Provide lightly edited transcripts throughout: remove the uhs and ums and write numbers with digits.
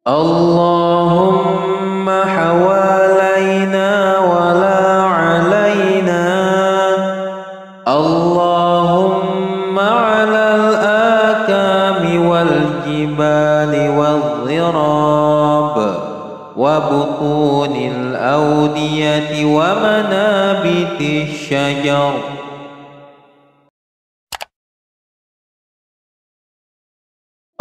اللهم حوالينا ولا علينا. اللهم على الآكام والجبال والضراب وبطون الأودية ومنابت الشجر.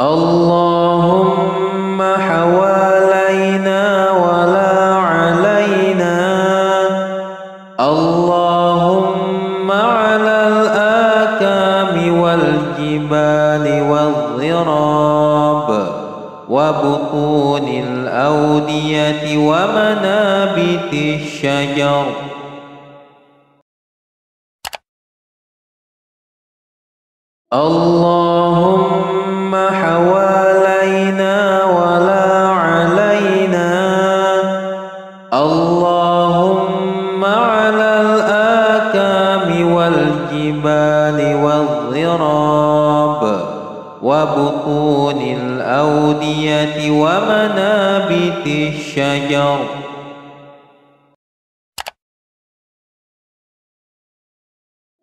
اللهم حوالينا ولا علينا. اللهم على الآكام والجبال والضراب وبطون الأودية ومنابت الشجر. اللهم حوالينا ولا علينا. اللهم على الآكام والجبال والضراب وبطون الأودية ومنابت الشجر.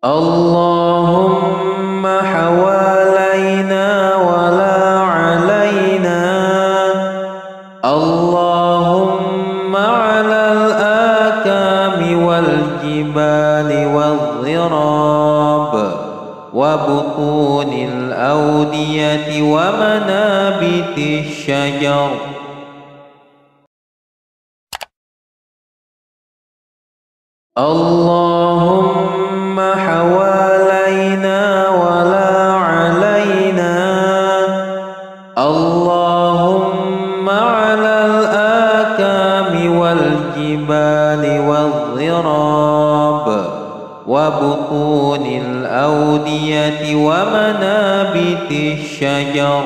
اللهم حوالينا ولا علينا. اللهم على الآكام والجبال والضراب وبطون الأودية ومنابت الشجر. اللهم حوالينا ولا علينا. اللهم على الآكام والجبال والضراب وبطون الأودية ومنابت الشجر.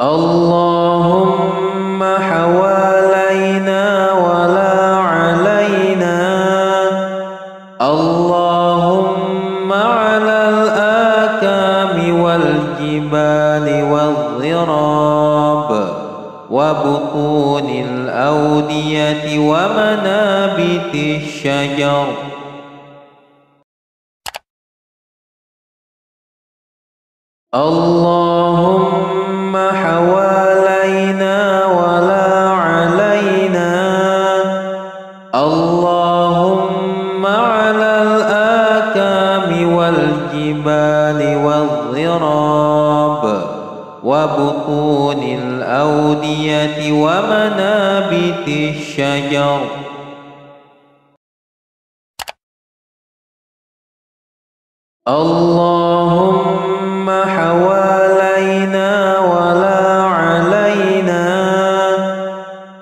اللهم حوالينا ولا علينا. اللهم على الآكام والجبال والضراب وبطون الأودية ومنابت الشجر. اللهم حوالينا ولا علينا. اللهم على الآكام والجبال والضراب وبطون الأودية ومنابت الشجر. اللهم حوالينا ولا علينا.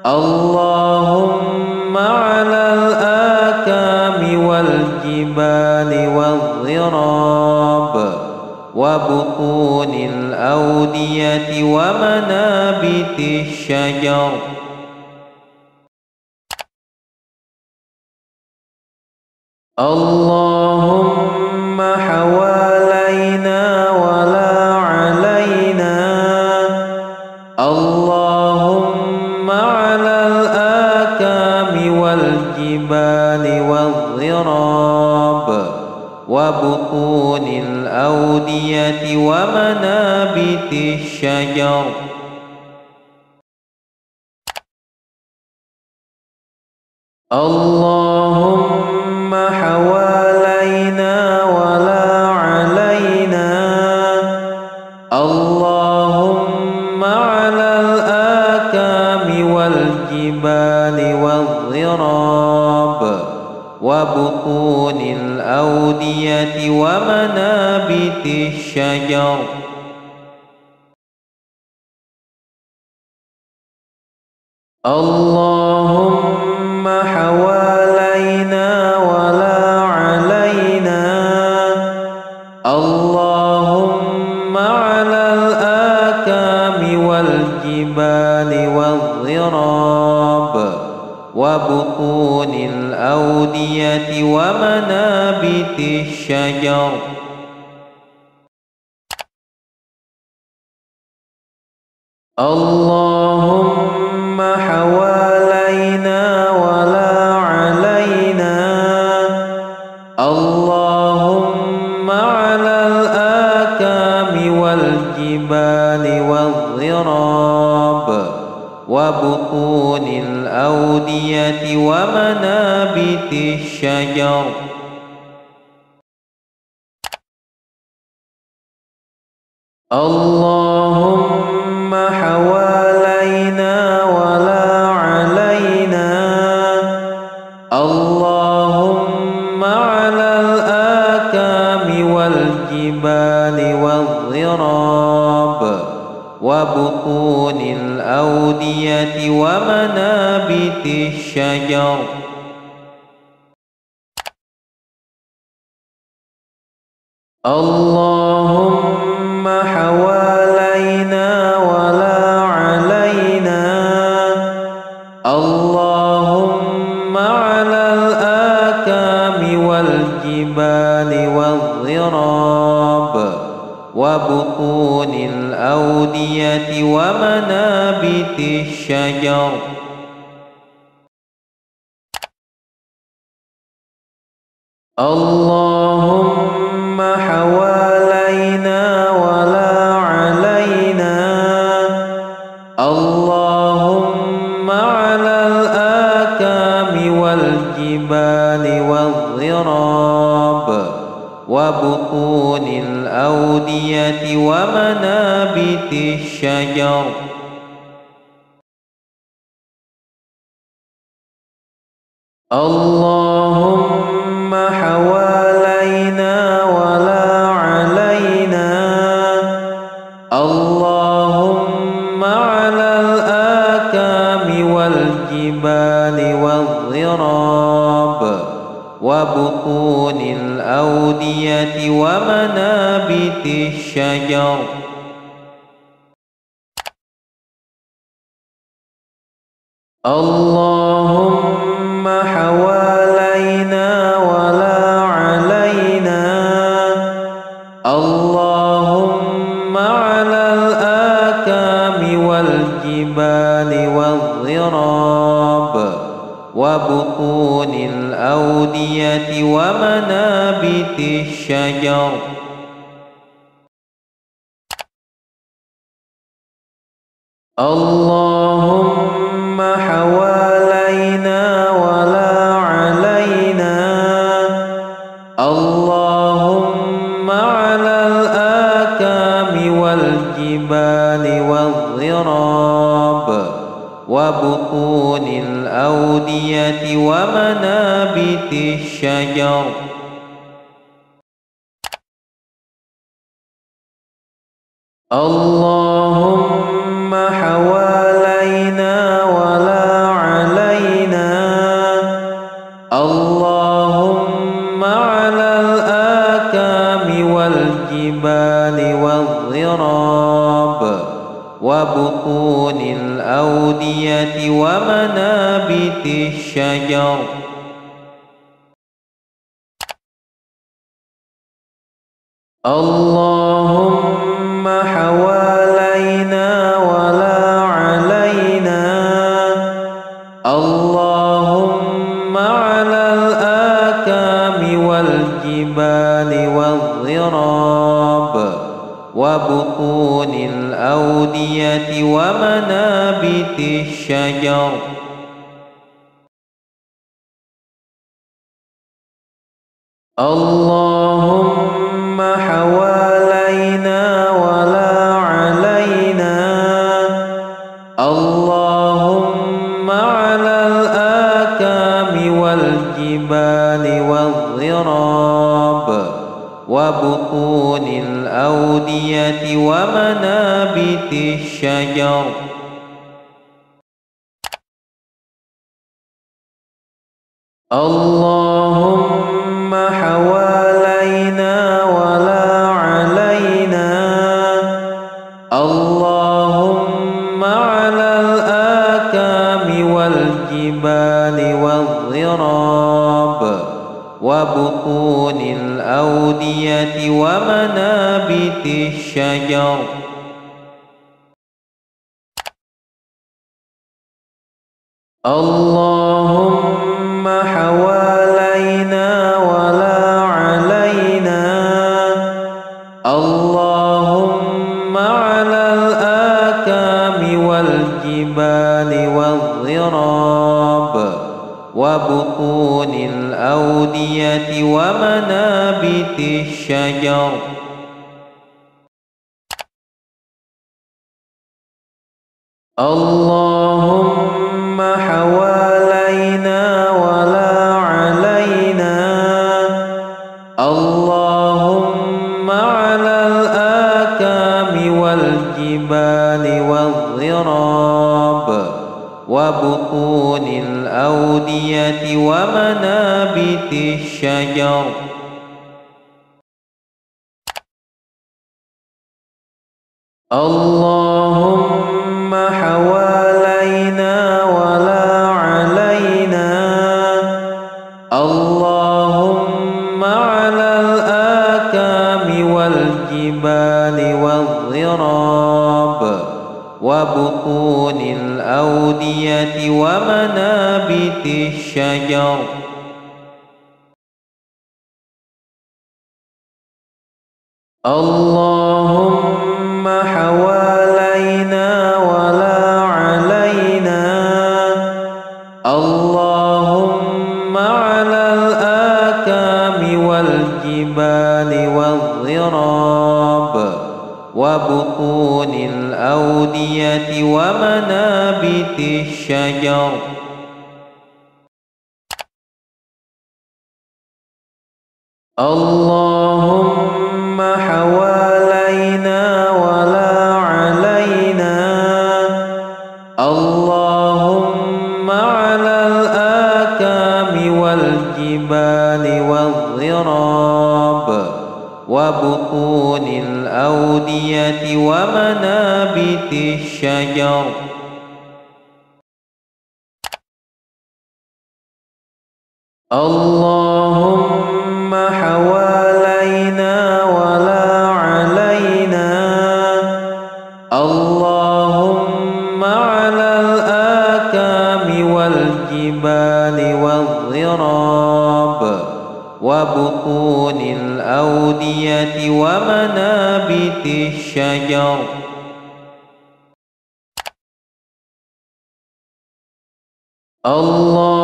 اللهم على الآكام والجبال والضراب وبطون الأودية ومنابت الشجر. اللهم حوالينا ولا علينا. اللهم على الآكام والجبال والضراب وبطون الأودية ومنابت الشجر. اللهم حوالينا ولا علينا. اللهم على الآكام والجبال والضراب وبطون الأودية ومنابت الشجر. اللهم حوالينا ولا علينا. اللهم على الآكام والجبال والضراب وبطون الأودية ومنابت الشجر. اللهم حوالينا ولا علينا. اللهم على الآكام والجبال والضراب وبطون الأودية ومنابت الشجر. اللهم حوالينا ولا علينا. اللهم على الآكام والجبال والضراب وبطون الأودية ومنابت الشجر. اللهم حوالينا ولا علينا. اللهم على الآكام والجبال والضراب وبطون الأودية ومنابت الشجر. اللهم حوالينا ولا علينا. اللهم على الآكام والجبال والضراب وبطون الأودية ومنابت الشجر. اللهم حوالينا ولا علينا. اللهم على الآكام والجبال والضراب وبطون الأودية ومنابت الشجر. اللهم حوالينا ولا علينا. اللهم على الآكام والجبال والضراب وبطون الأودية ومنابت الشجر. اللهم حوالينا ولا علينا. اللهم على الآكام والجبال والضراب وبطون الأودية ومنابت الشجر. اللهم حوالينا ولا علينا. اللهم على الآكام والجبال والضراب وبطون الأودية ومنابت الشجر. اللهم حوالينا ولا علينا. اللهم على الآكام والجبال والضراب وبطون الأودية ومنابت الشجر. اللهم حوالينا ولا علينا. اللهم على الآكام والجبال والضراب وبطون الأودية ومنابت الشجر. اللهم حوالينا ولا علينا. اللهم على الآكام والجبال والضراب وبطون الأودية ومنابت الشجر. اللهم حوالينا ولا علينا. اللهم على الآكام والجبال والضراب وبطون الأودية ومنابت الشجر. اللهم حوالينا ولا علينا. اللهم على الآكام والجبال والضراب وبطون الأودية ومنابت الشجر. اللهم حوالينا ولا علينا. اللهم على الآكام والجبال والضراب وبطون الأودية ومنابت الشجر. اللهم حوالينا ولا علينا. اللهم على الآكام والجبال والضراب وبطون الأودية ومنابت الشجر. اللهم حوالينا ولا علينا. اللهم على الآكام والجبال والضراب وبطون الأودية ومنابت الشجر. اللهم حوالينا ولا علينا. اللهم على الآكام والجبال والضراب وبطون الأودية ومنابت الشجر.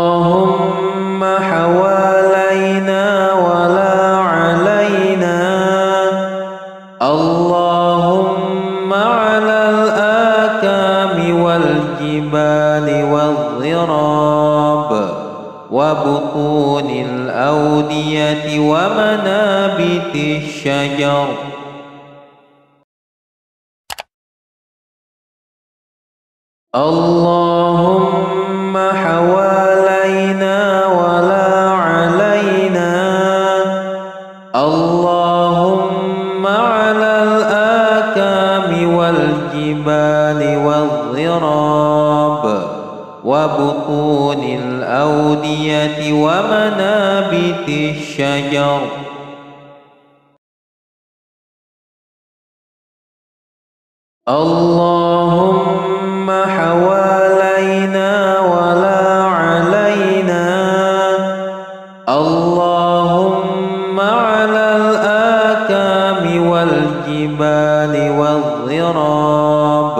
اللهم حوالينا ولا علينا. اللهم على الآكام والجبال والضراب وبطون الأودية ومنابت الشجر. اللهم حوالينا ولا علينا. اللهم على الآكام والجبال والضراب وبطون الأودية ومنابت الشجر. اللهم حوالينا ولا علينا. اللهم على الآكام والجبال والضراب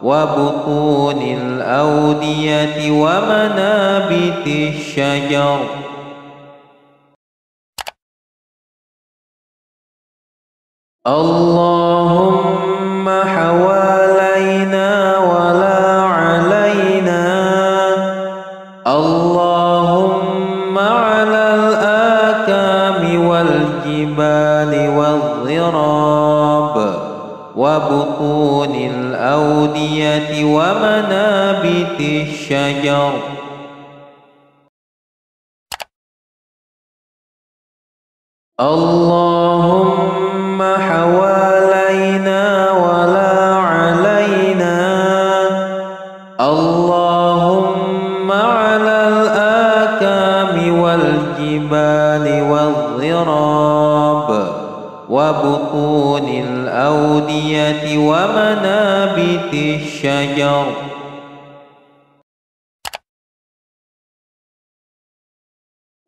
وبطون الأودية ومنابت الشجر. اللهم حوالينا ولا علينا. اللهم على الآكام والجبال والضراب وبطون الأودية ومنابت الشجر. اللهم حوالينا ولا علينا. اللهم على الآكام والجبال والضراب وبطون الأودية ومنابت الشجر.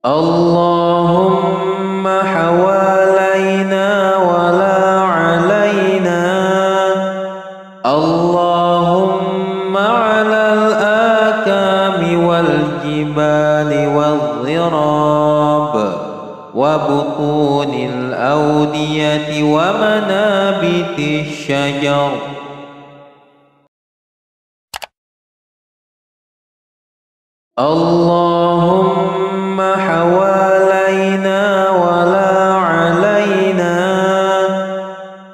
اللهم حوالينا ولا علينا. اللهم على الآكام والجبال والضراب وبطون الأودية ومنابت الشجر. اللهم حوالينا ولا علينا.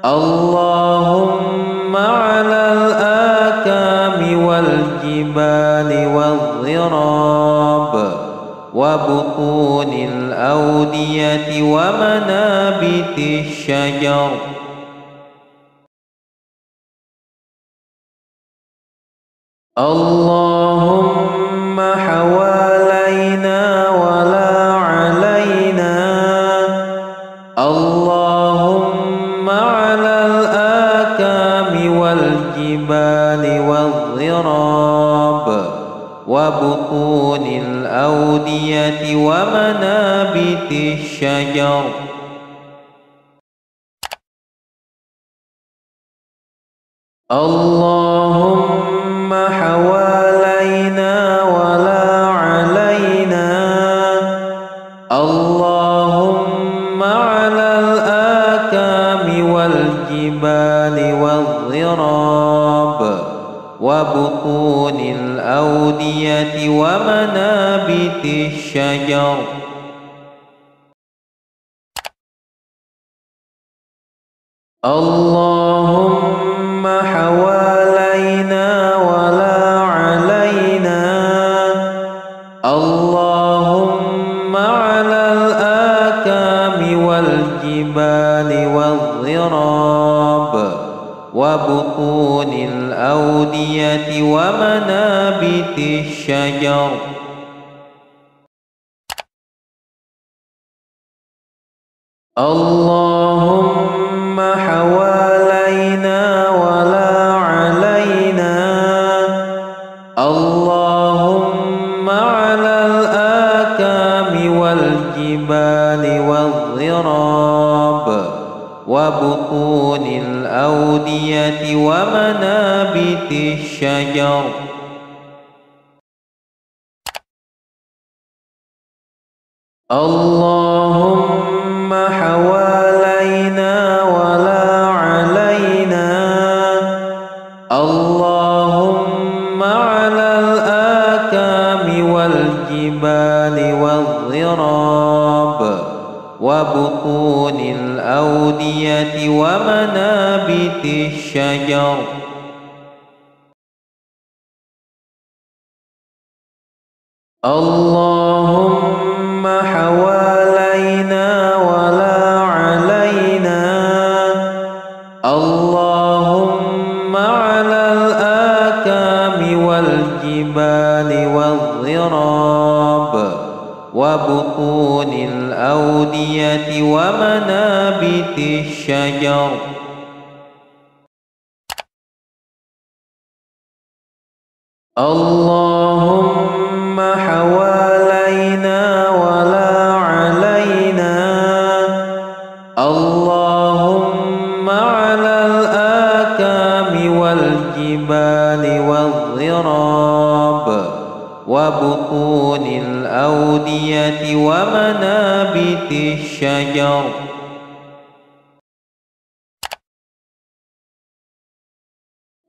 اللهم على الآكام والجبال والضراب وبطون الأودية ومنابت الشجر. اللهم حوالينا ولا علينا. اللهم على الآكام والجبال والضراب وبطون الأودية ومنابت الشجر. اللهم حوالينا ولا علينا. اللهم على الآكام والجبال والضراب وبطون الأودية ومنابت الشجر. اللهم حوالينا ولا علينا. اللهم على الآكام والجبال والضراب وبطون الأودية ومنابت الشجر. اللهم حوالينا ولا علينا. اللهم على الآكام والجبال والضراب وبطون الأودية ومنابت الشجر. اللهم حوالينا ولا علينا. اللهم على الآكام والجبال والضراب وبطون الأودية ومنابت الشجر. اللهم حوالينا ولا علينا. اللهم على الآكام والجبال والضراب وبطون الأودية ومنابت الشجر. اللهم حوالينا ولا علينا. اللهم على الآكام والجبال والضراب وبطون الأودية ومنابت الشجر.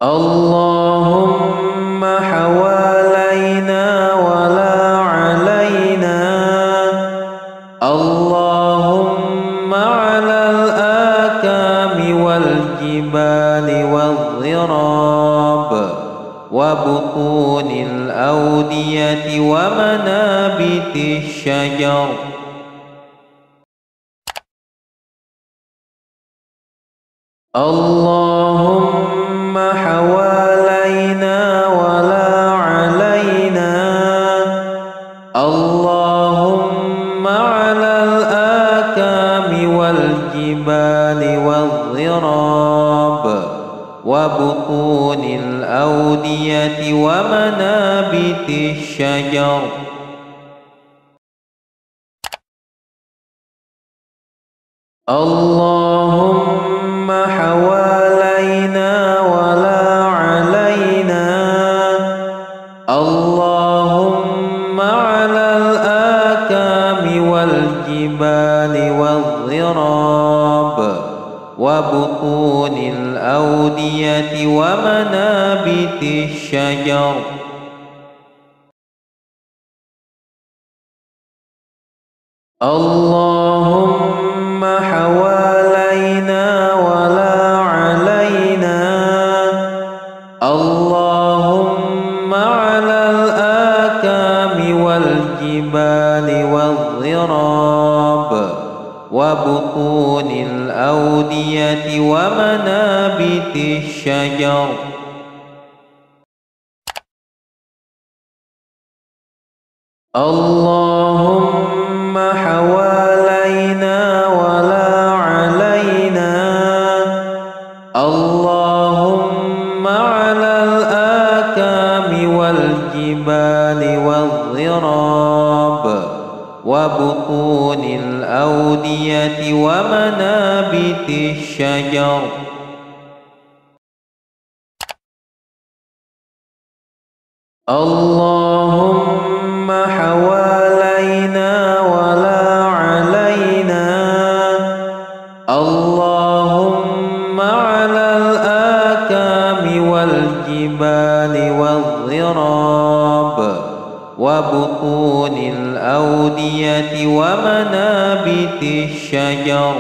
اللهم حوالينا ولا علينا. اللهم على الآكام والجبال والضراب وبطون الأودية ومنابت الشجر. اللهم حوالينا ولا علينا. اللهم على الآكام والجبال والضراب وبطون الأودية ومنابت الشجر. اللهم حوالينا ولا علينا. اللهم على الآكام والجبال والضراب وبطون الأودية ومنابت الشجر. اللهم حوالينا ولا علينا. اللهم على الآكام والجبال والضراب وبطون الأودية ومنابت الشجر. اللهم حوالينا ولا علينا. اللهم على الآكام والجبال والضراب وبطون الأودية ومنابت الشجر. اللهم حوالينا ولا علينا. اللهم على الآكام والجبال والضراب وبطون الأودية ومنابت الشجر.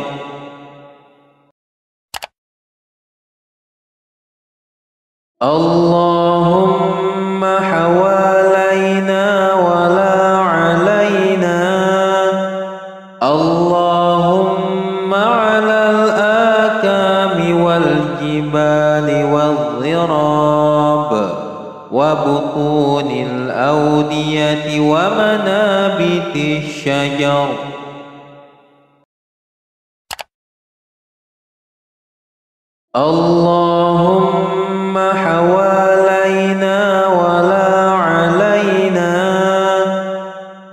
اللهم حوالينا ولا علينا. اللهم على الآكام والجبال والضراب وبطون الأودية ومنابت الشجر. اللهم حوالينا ولا علينا.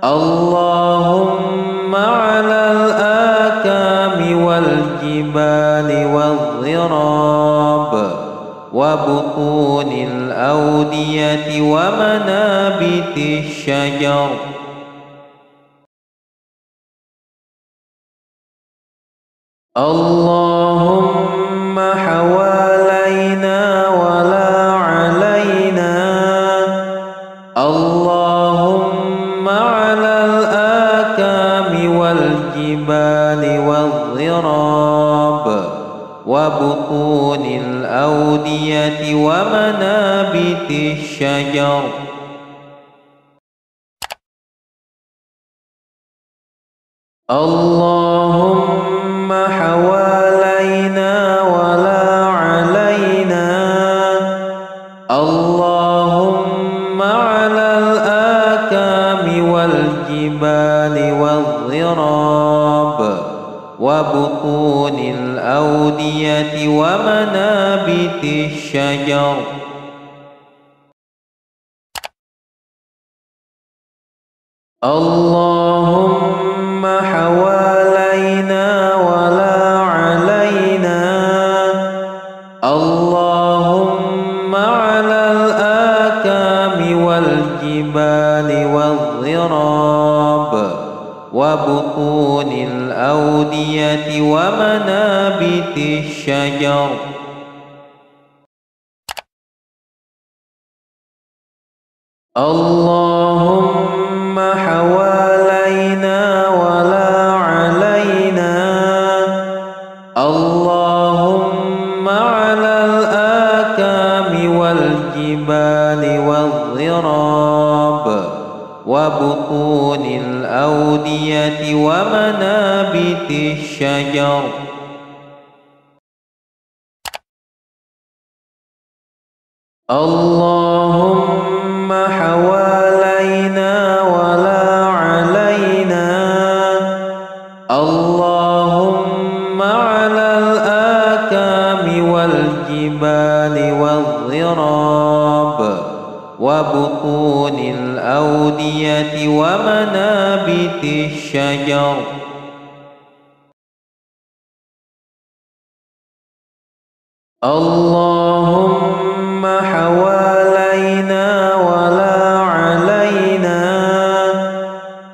اللهم على الآكام والجبال والضراب وبطون الأودية ومنابت الشجر. اللهم حوالينا ولا علينا. اللهم على الآكام والجبال والضراب وبطون الأودية ومنابت الشجر. اللهم حوالينا ولا علينا. اللهم على الآكام والجبال والضراب وبطون الأودية ومنابت الشجر. اللهم حوالينا ولا علينا. اللهم على الآكام والجبال والضراب وبطون الأودية ومنابت الشجر. اللهم حوالينا ولا علينا. اللهم على الآكام والجبال والضراب وبطون الأودية ومنابت الشجر. اللهم حوالينا ولا علينا. اللهم على الآكام والجبال والضراب وبطون الأودية ومنابت الشجر. اللهم حوالينا ولا علينا.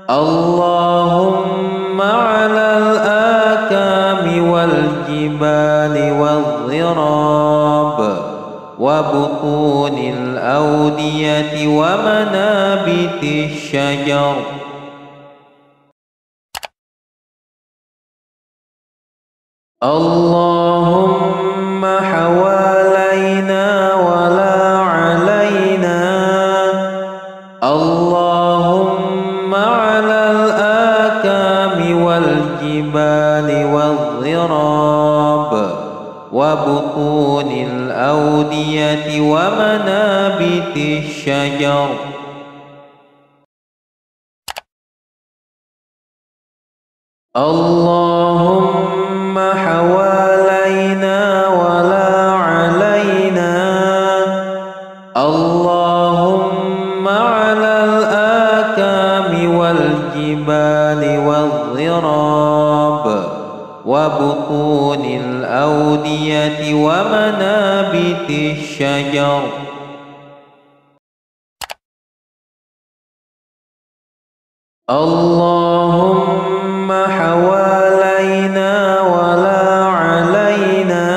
اللهم على الآكام والجبال والضراب وبطون الأودية ومنابت الشجر. اللهم حوالينا ولا علينا. اللهم على الآكام والجبال والضراب وبطون الأودية ومنابت الشجر. اللهم حوالينا ولا علينا. اللهم على الآكام والجبال والضراب وبطون الأودية ومنابت الشجر. اللهم حوالينا ولا علينا.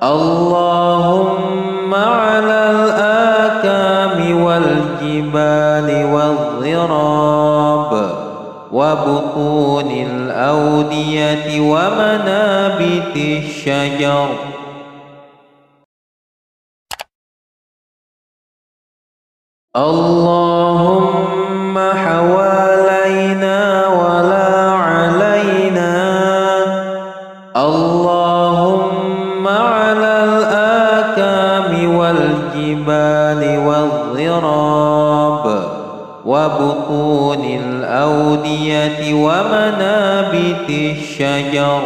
اللهم على الآكام والجبال والضراب وبطون الأودية ومنابت الشجر. اللهم حوالينا ولا علينا. اللهم على الآكام والجبال والضراب وبطون الأودية ومنابت الشجر.